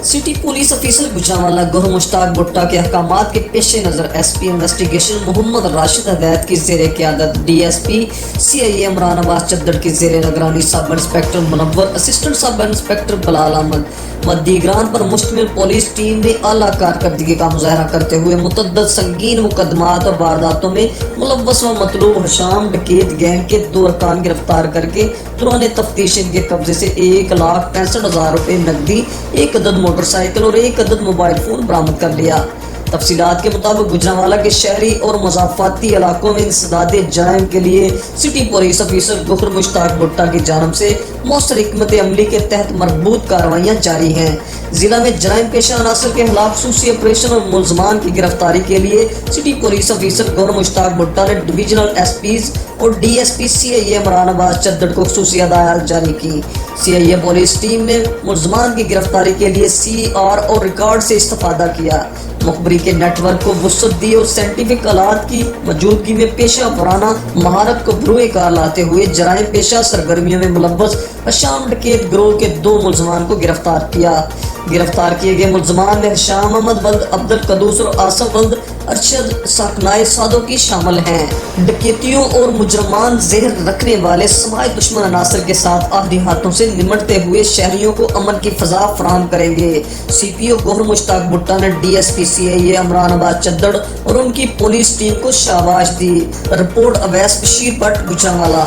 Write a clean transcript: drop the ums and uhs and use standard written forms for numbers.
City police officer Gujranwala Gohar Mushtaq Bhutta के अहकामात के पेश नज़र SP इन्वेस्टिगेशन मोहम्मद राशिद हदैत की ज़ेर क़यादत DSP CIA इमरान अब्बास चद्दड़ की ज़ेर निगरानी sub inspector Munawwar, assistant sub inspector Bilal Ahmed मद्दीगरान पर मुश्तमिल पुलिस टीम ने आला कारकर्दगी का मुजाहरा करते हुए मुतअद्दिद संगीन मुकदमात और वारदातों में मुलव्वस व मतलूब हशाम डकैत गैंग के 2 अरकान गिरफ्तार करके दौरान तफ्तीश इनके कब्जे से 1,65,000 रुपए नकदी, 1 अदद मोटरसाइकिल और 1 अदद मोबाइल फोन बरामद कर लिया। तफसीलात के मुताबिक गुजरांवाला के शहरी और मुज़ाफ़ाती इलाकों में इंसदादे जराइम के लिए city police officer Gohar Mushtaq Bhutta की जानब से मौसर हिकमत अमली के तहत मरबूत कार्रवाइयाँ जारी हैं। जिला में जराइम पेशा अनासर के खिलाफ खुसूसी ऑपरेशन और मुलजमान की गिरफ्तारी के लिए city police officer Gohar Mushtaq Bhutta ने डिविजनल SPs और DSP CIA इमरान अब्बास चद्दड़ को खुसूसी हदायत जारी की। CIA पुलिस टीम ने मुलजमान की गिरफ्तारी के लिए CR और रिकॉर्ड से इस्तेफादा किया, मुखबरी के नेटवर्क को वुसअत दी और साइंटिफिक आलात की मौजूदगी में पेशा वराना महारत को बरूए कार लाते हुए जराइम पेशा सरगर्मियों में मुलव्वस हशाम डकैत गिरोह के 2 मुलजमान को गिरफ्तार किया। गिरफ्तार किए गए मुलजमान में हशाम अहमद वल्द अब्दुल कदूस और आसफ वल्द अरशद साकनाए सादोकी शामिल हैं। डकैतियों और मुजरमान जहर रखने वाले समाज दुश्मन अनासर के साथ आधी हाथों से निमटते हुए शहरियों को अमन की फजा फराहम करेंगे। CPO गौहर मुश्ताक भुट्टा ने DSP CIA इमरान अब्बास चद्दड़ और उनकी पुलिस टीम को शाबाश दी। रिपोर्ट अवैस बशीर भट्ट गुजरांवाला।